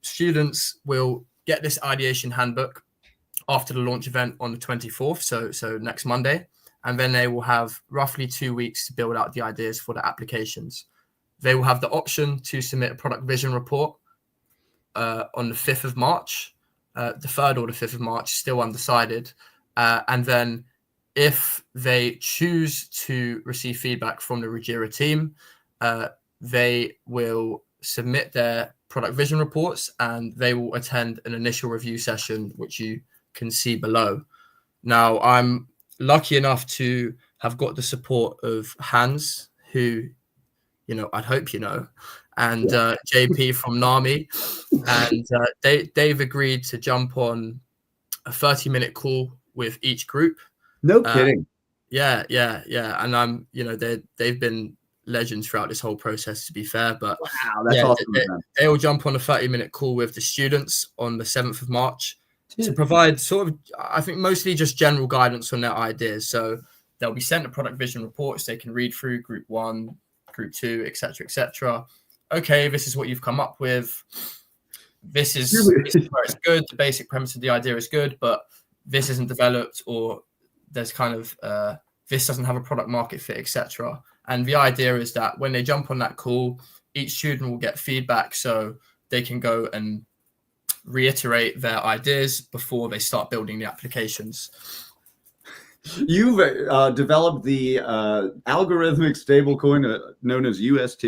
Students will get this ideation handbook after the launch event on the 24th, so next Monday, and then they will have roughly 2 weeks to build out the ideas for the applications. They will have the option to submit a product vision report on the 5th of March, the 3rd or the 5th of March, still undecided. And then if they choose to receive feedback from the Rujira team, they will submit their product vision reports and they will attend an initial review session, which you can see below. Now, I'm lucky enough to have got the support of Hans, who, I'd hope and JP from NAMI, and they've agreed to jump on a 30-minute call with each group. No kidding. Yeah. And I'm, they've been legends throughout this whole process, to be fair. But wow, that's awesome. They will jump on a 30-minute call with the students on the 7th of March to provide sort of, I think, mostly just general guidance on their ideas. So they'll be sent a product vision reports they can read through, group 1, group 2, etc. Okay, this is what you've come up with. This is where it's good. The basic premise of the idea is good, but this isn't developed, or there's kind of this doesn't have a product market fit, etc. And the idea is that when they jump on that call, each student will get feedback so they can go and reiterate their ideas before they start building the applications. You've developed the algorithmic stablecoin known as UST.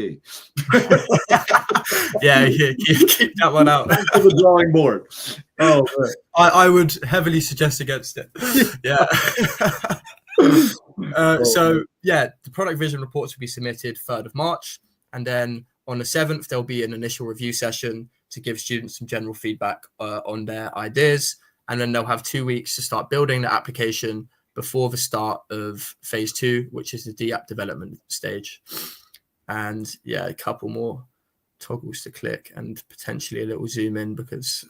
Yeah, keep that one out. The drawing board. Oh, I would heavily suggest against it. Yeah. The product vision reports will be submitted 3rd of March, and then on the 7th there'll be an initial review session to give students some general feedback on their ideas, and then they'll have 2 weeks to start building the application before the start of phase 2, which is the DApp development stage. And a couple more toggles to click and potentially a little zoom in, because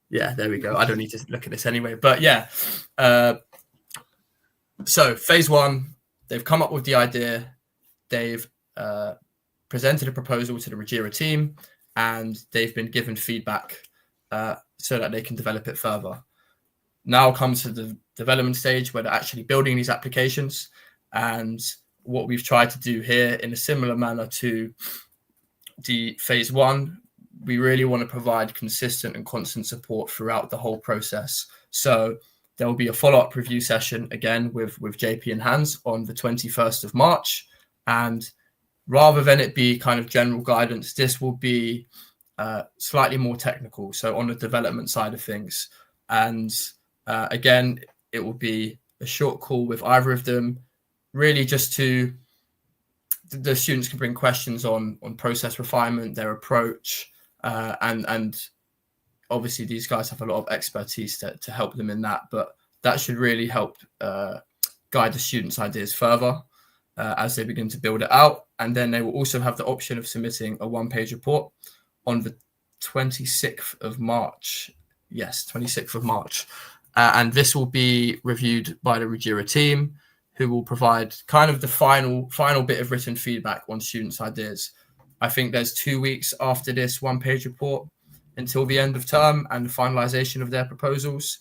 there we go. I don't need to look at this anyway, but so phase 1, they've come up with the idea, they've presented a proposal to the Rujira team, and they've been given feedback so that they can develop it further. Now comes to the development stage where they're actually building these applications. And what we've tried to do here, in a similar manner to the phase 1, we really want to provide consistent and constant support throughout the whole process. So there will be a follow-up review session again with JP and Hans on the 21st of March. And rather than it be kind of general guidance, this will be slightly more technical. So on the development side of things. And again, it will be a short call with either of them, really just to the students can bring questions on process refinement, their approach, and obviously these guys have a lot of expertise to help them in that. But that should really help guide the students' ideas further as they begin to build it out. And then they will also have the option of submitting a one-page report on the 26th of March. Yes, 26th of March. And this will be reviewed by the Rujira team, who will provide kind of the final bit of written feedback on students' ideas. I think there's 2 weeks after this one-page report until the end of term and the finalization of their proposals.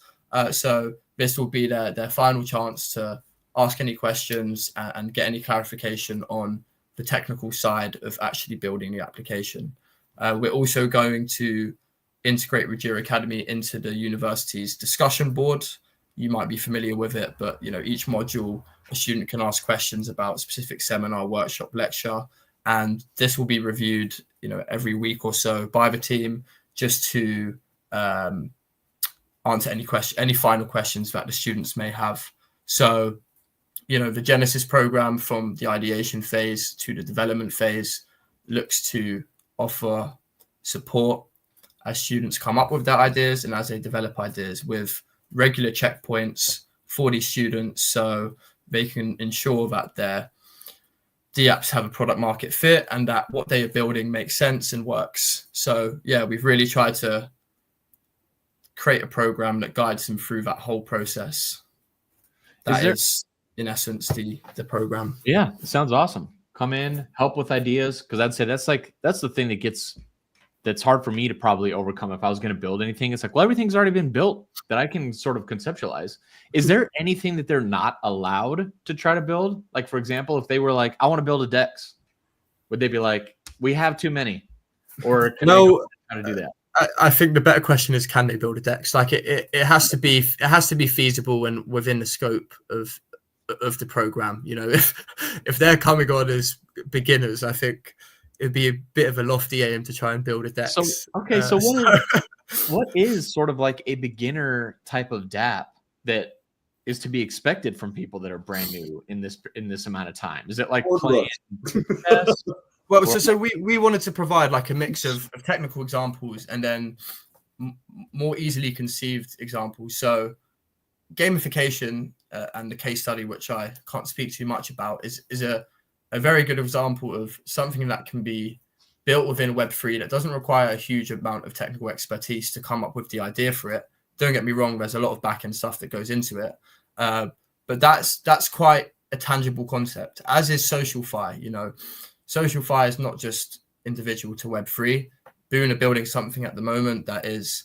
So this will be their final chance to ask any questions and get any clarification on the technical side of actually building the application. We're also going to integrate Rujira Academy into the university's discussion board. You might be familiar with it, but each module, a student can ask questions about a specific seminar, workshop, lecture, and this will be reviewed, every week or so by the team, just to answer any final questions that the students may have. So, the Genesis program from the ideation phase to the development phase looks to offer support as students come up with their ideas and as they develop ideas, with regular checkpoints for these students so they can ensure that their apps have a product market fit and that what they are building makes sense and works. So yeah, we've really tried to create a program that guides them through that whole process. That is in essence the program. Yeah, it sounds awesome. Come in, help with ideas, because I'd say that's the thing that's hard for me to probably overcome if I was going to build anything. It's like, well, everything's already been built that I can sort of conceptualize. Is there anything that they're not allowed to try to build? Like, for example, if they were like, I want to build a DEX, would they be like, we have too many? Or can no, how to do that? I think the better question is, can they build a DEX? Like it has to be feasible and within the scope of the program. If they're coming on as beginners, I think it'd be a bit of a lofty aim to try and build a DEX. So what is sort of like a beginner type of DApp that is to be expected from people that are brand new in this amount of time? Is it like playing tests? Well, so we wanted to provide like a mix of technical examples and then more easily conceived examples. So gamification and the case study, which I can't speak too much about, is a very good example of something that can be built within Web3 that doesn't require a huge amount of technical expertise to come up with the idea for it. Don't get me wrong, there's a lot of back-end stuff that goes into it. But that's quite a tangible concept, as is SocialFi. SocialFi is not just individual to Web3. Boon are building something at the moment that is,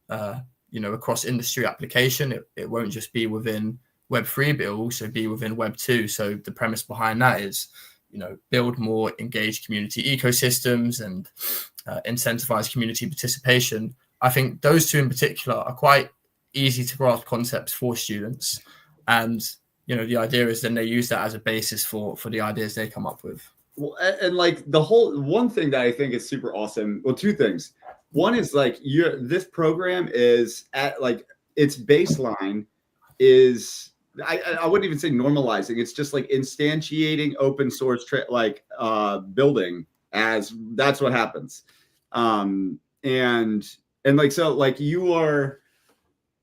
across industry application. It won't just be within Web3, but it'll also be within Web2. So the premise behind that is, build more engaged community ecosystems and incentivize community participation. I think those two in particular are quite easy to grasp concepts for students. And, the idea is then they use that as a basis for the ideas they come up with. Well, and like the whole one thing that I think is super awesome. Well, two things. One is like this program is at like its baseline is I wouldn't even say normalizing. It's just like instantiating open source building as that's what happens. And like so like you are,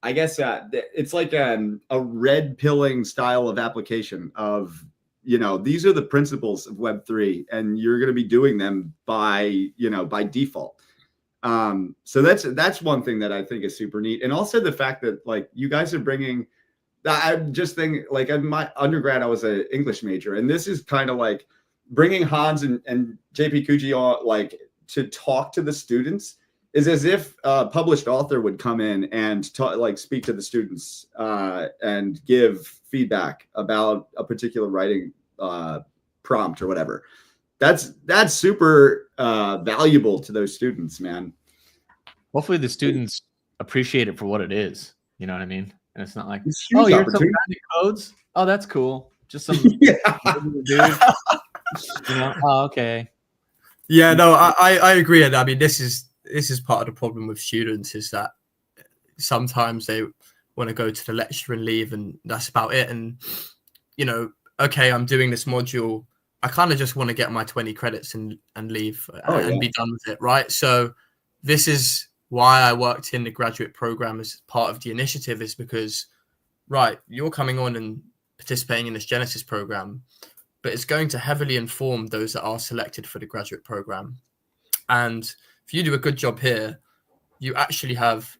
I guess it's like a red pilling style of application of these are the principles of Web3, and you're going to be doing them by default. So that's one thing that I think is super neat. And also the fact that like you guys are bringing, I just think like in my undergrad, I was an English major, and this is kind of like bringing Hans and JP Kuji on like to talk to the students is as if a published author would come in and speak to the students and give feedback about a particular writing prompt or whatever. That's super valuable to those students, man. Hopefully the students appreciate it for what it is. You know what I mean? And it's not like, It's oh, huge you're some opportunity. guy that codes. Oh, that's cool. Just some Yeah. dude. Oh, okay. Yeah, no, I agree. And I mean, this is part of the problem with students is that sometimes they want to go to the lecture and leave, and that's about it. And okay, I'm doing this module. I kind of just want to get my 20 credits and leave and be done with it, right? So this is why I worked in the graduate program as part of the initiative, is because, right, you're coming on and participating in this Genesis program, but it's going to heavily inform those that are selected for the graduate program. And if you do a good job here, you actually have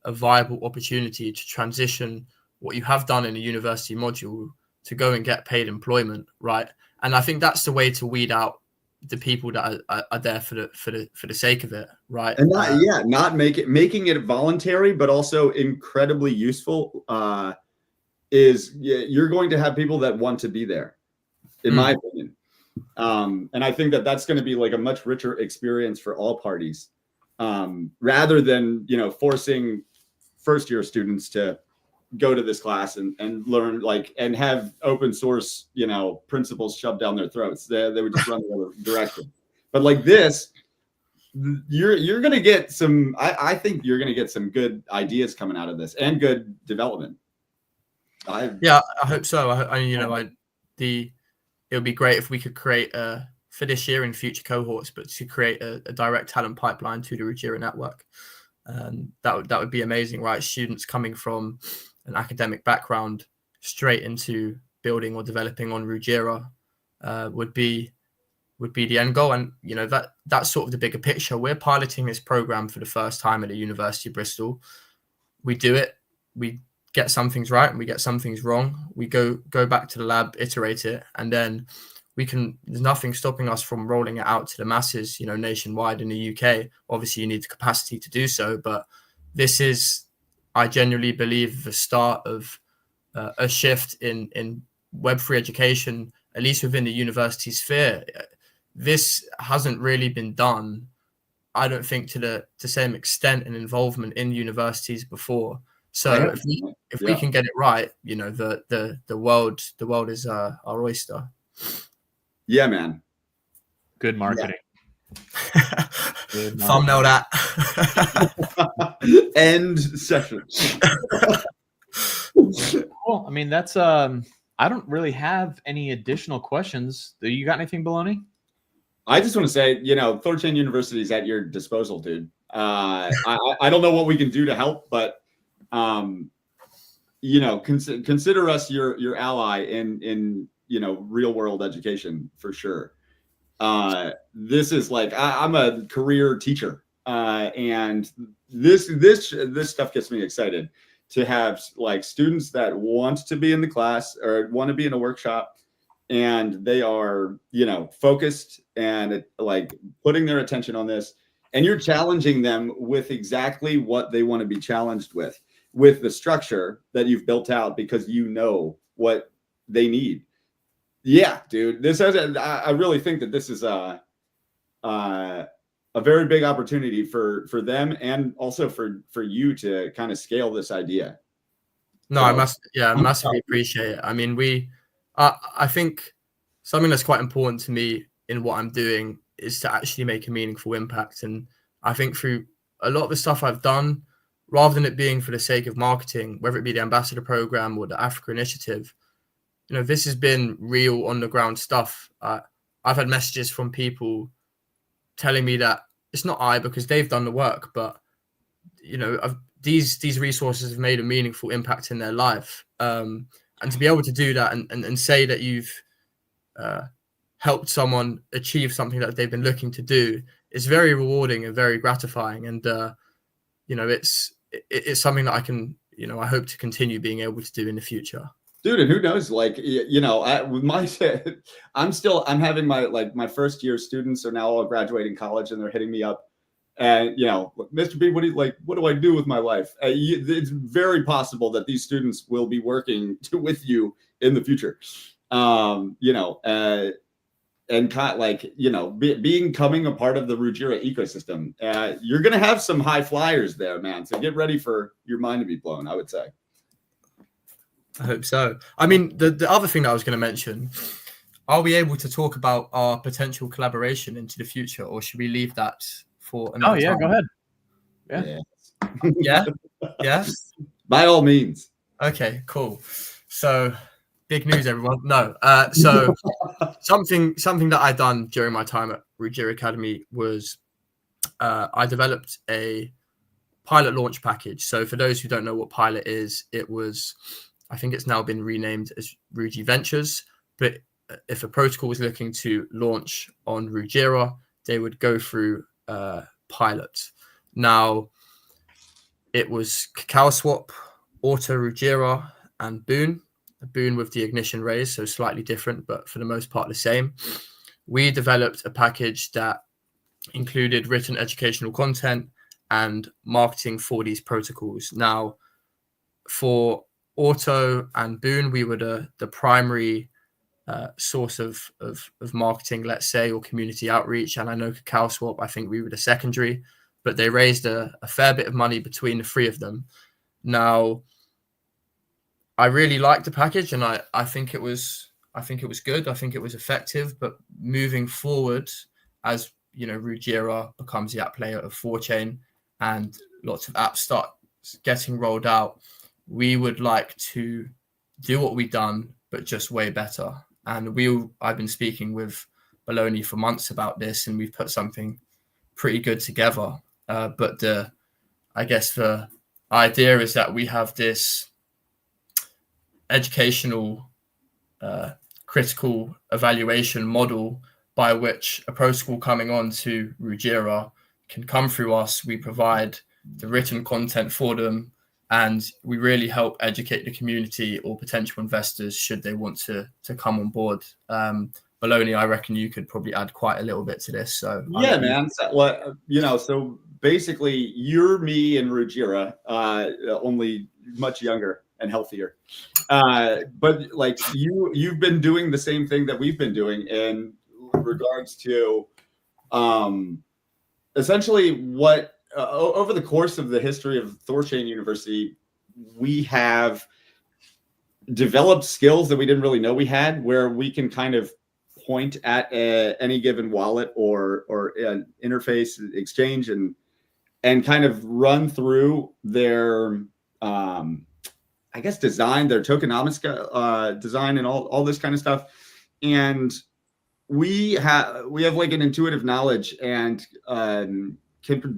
a viable opportunity to transition what you have done in a university module to go and get paid employment, right? And I think that's the way to weed out the people that are there for the sake of it, right? And not making it voluntary, but also incredibly useful. You're going to have people that want to be there, in my opinion. And I think that that's going to be like a much richer experience for all parties, rather than, forcing first-year students to go to this class and learn and have open source, principles shoved down their throats. They would just run the other direction. But like this, you're going to get some, I think you're going to get some good ideas coming out of this and good development. I hope so. It would be great if we could create for this year in future cohorts, but to create a direct talent pipeline to the Rujira network. That would be amazing, right? Students coming from an academic background straight into building or developing on Rujira would be the end goal. And that's sort of the bigger picture. We're piloting this program for the first time at the University of Bristol. We do it, we get some things right and we get some things wrong. We go back to the lab, iterate it, and then there's nothing stopping us from rolling it out to the masses, nationwide in the UK. Obviously you need the capacity to do so, but this is, I genuinely believe, the start of a shift in Web3 education, at least within the university sphere. This hasn't really been done, I don't think, to the same extent and involvement in universities before. So if we can get it right, the world is our oyster. Yeah, man. Good marketing. Thumbnail that. End session. Cool. I mean, that's I don't really have any additional questions. You got anything, Baloney? I just want to say, Thorchain University is at your disposal, dude. I don't know what we can do to help, but consider us your ally in real world education for sure. This is like, I'm a career teacher, and this stuff gets me excited to have like students that want to be in the class or want to be in a workshop, and they are, focused and like putting their attention on this, and you're challenging them with exactly what they want to be challenged with the structure that you've built out because you know what they need. Yeah, dude, I really think that this is a very big opportunity for them and also for you to kind of scale this idea. No, I massively appreciate it. I mean, I think something that's quite important to me in what I'm doing is to actually make a meaningful impact. And I think through a lot of the stuff I've done, rather than it being for the sake of marketing, whether it be the ambassador program or the Africa initiative, this has been real on the ground stuff. I've had messages from people telling me that it's not because they've done the work, but these resources have made a meaningful impact in their life. And to be able to do that and say that you've helped someone achieve something that they've been looking to do is very rewarding and very gratifying. And it's something that I can, I hope to continue being able to do in the future. Dude, and who knows? Like, with I'm having my first year students are now all graduating college, and they're hitting me up, and Mr. B, what do I do with my life? It's very possible that these students will be working with you in the future, and kind of becoming a part of the Rujira ecosystem. You're gonna have some high flyers there, man. So get ready for your mind to be blown, I would say. I hope so. I mean, the other thing that I was going to mention, are we able to talk about our potential collaboration into the future, or should we leave that for another time? Go ahead. Yeah. Yeah. By all means. Okay, cool. So Big news, everyone. No. So something that I done during my time at Rujira Academy was I developed a pilot launch package. So for those who don't know what pilot is, I think it's now been renamed as Ruji Ventures. But if a protocol was looking to launch on Rujira, they would go through pilot. Now, it was Cacao Swap, Auto Rujira, and Boon. A Boon with the ignition raise, so slightly different, but for the most part the same. We developed a package that included written educational content and marketing for these protocols. Now, for Auto and Boon, we were the primary source of marketing, let's say, or community outreach. And I know Cacao Swap, I think we were the secondary, but they raised a fair bit of money between the three of them. Now, I really liked the package, and I think it was good. I think it was effective. But moving forward, as you know, Rujira becomes the app player of 4chain, and lots of apps start getting rolled out, we would like to do what we've done, but just way better. And I've been speaking with Baloney for months about this, and we've put something pretty good together. But the idea is that we have this educational critical evaluation model by which a protocol coming on to Rujira can come through us. We provide the written content for them, and we really help educate the community or potential investors should they want to come on board. Baloney, I reckon you could probably add quite a little bit to this. So yeah, man. So basically, you're me and Rujira, only much younger and healthier. But like you've been doing the same thing that we've been doing in regards to essentially what over the course of the history of ThorChain University, we have developed skills that we didn't really know we had, where we can kind of point at any given wallet or an interface exchange and kind of run through their I guess design, their tokenomics design, and all this kind of stuff. And we have like an intuitive knowledge and can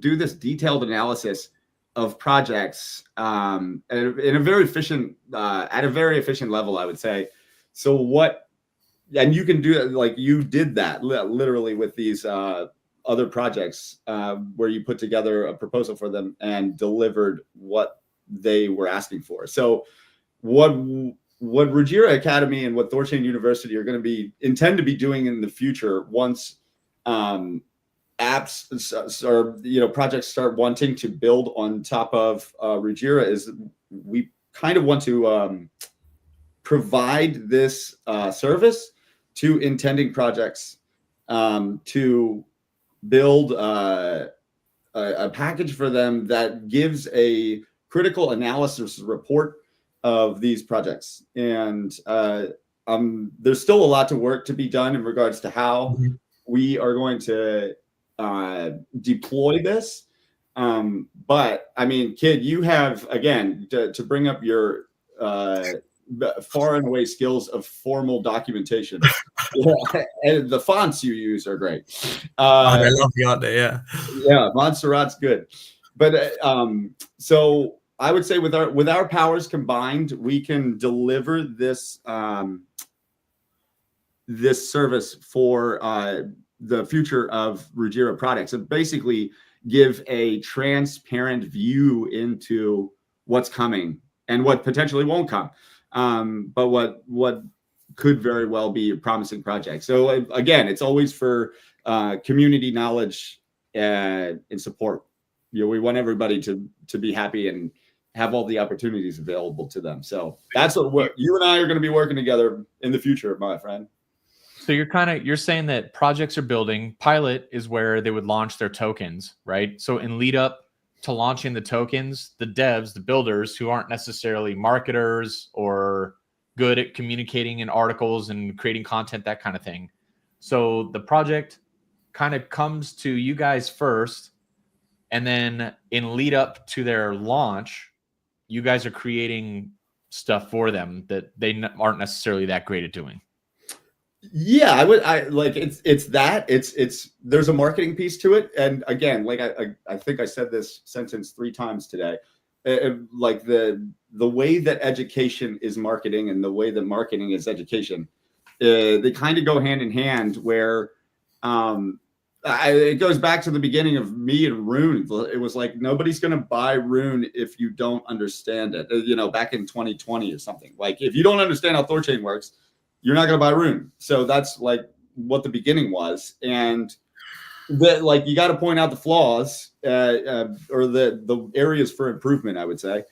do this detailed analysis of projects in a very efficient at a very efficient level, I would say. So and you can do it like you did that literally with these other projects where you put together a proposal for them and delivered what they were asking for. So what Rujira Academy and what ThorChain University are going to intend to be doing in the future, once apps or projects start wanting to build on top of Rujira, is we kind of want to provide this service to intending projects to build a package for them that gives a critical analysis report of these projects. And there's still a lot to work to be done in regards to how we are going to deploy this. But I mean, Kid, you have, again, to bring up your far and away skills of formal documentation. And the fonts you use are great. They're lovely, aren't they? Yeah, Montserrat's good. But so I would say with our powers combined, we can deliver this this service for the future of Rujira products, and basically give a transparent view into what's coming and what potentially won't come, but what could very well be a promising project. So again, it's always for community knowledge and support. We want everybody to be happy and have all the opportunities available to them. So that's what you and I are going to be working together in the future, my friend. So you're saying that projects are building. Pilot is where they would launch their tokens, right? So in lead up to launching the tokens, the devs, the builders who aren't necessarily marketers or good at communicating in articles and creating content, that kind of thing. So the project kind of comes to you guys first, and then in lead up to their launch, you guys are creating stuff for them that they aren't necessarily that great at doing. Yeah, I like it's there's a marketing piece to it. And again, like I think I said this sentence 3 times today. Like the way that education is marketing and the way that marketing is education, they kind of go hand in hand, where it goes back to the beginning of me and Rune. It was like, nobody's going to buy Rune if you don't understand it. You know, back in 2020 or something. Like, if you don't understand how Thorchain works, you're not going to buy Rune. So that's like what the beginning was. And like, you got to point out the flaws or the areas for improvement, I would say.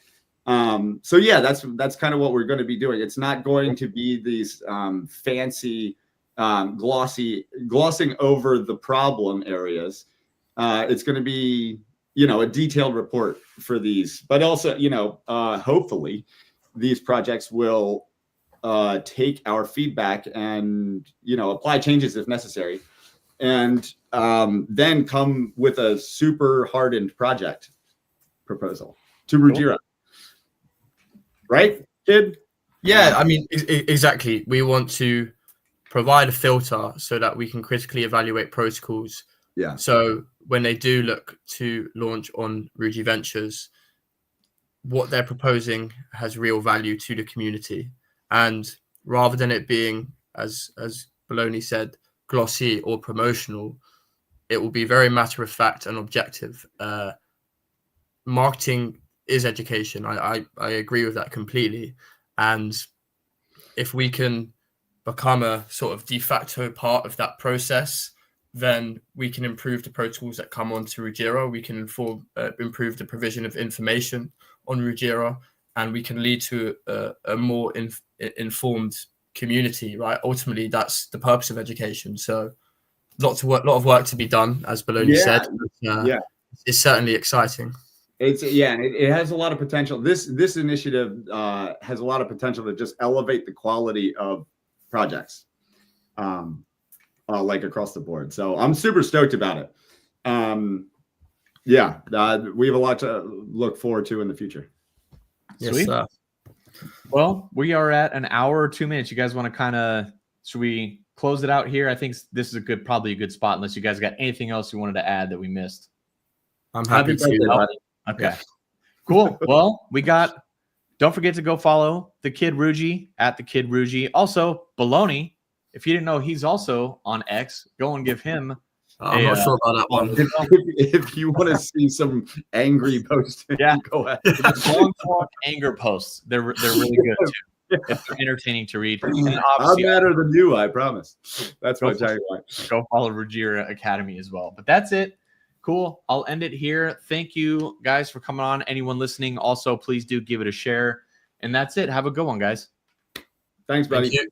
So yeah, that's kind of what we're going to be doing. It's not going to be these fancy glossing over the problem areas. It's going to be, you know, a detailed report for these, but also, you know, hopefully these projects will take our feedback and, you know, apply changes if necessary, and then come with a super hardened project proposal to Rujira. Right, kid? Yeah, I mean, exactly. We want to provide a filter so that we can critically evaluate protocols. Yeah. So when they do look to launch on Ruji Ventures, what they're proposing has real value to the community. And rather than it being, as Baloney said, glossy or promotional, it will be very matter of fact and objective. Marketing is education. I agree with that completely. And if we can become a sort of de facto part of that process, then we can improve the protocols that come onto Rujira. We can improve the provision of information on Rujira, and we can lead to a more informed community, right? Ultimately, that's the purpose of education. So lot of work to be done, as Baloney said. But, it's certainly exciting. It has a lot of potential. This initiative has a lot of potential to just elevate the quality of projects, like across the board. So I'm super stoked about it. We have a lot to look forward to in the future. Sweet. Yes, well, we are at an hour or 2 minutes. You guys want to should we close it out here? I think this is probably a good spot, unless you guys got anything else you wanted to add that we missed. I'm happy to. Okay. Yeah. Cool. Well, don't forget to go follow the Kid Ruji at the Kid Ruji. Also, Baloney, if you didn't know, he's also on X. Go and give him. I'm not sure about that one. If you want to see some angry posting, go ahead. Long talk anger posts. They're really good too. It's entertaining to read. And I'm better than you, I promise. That's my tagline. Go follow Rujira Academy as well. But that's it. Cool. I'll end it here. Thank you guys for coming on. Anyone listening, also please do give it a share. And that's it. Have a good one, guys. Thanks, buddy. Thank you.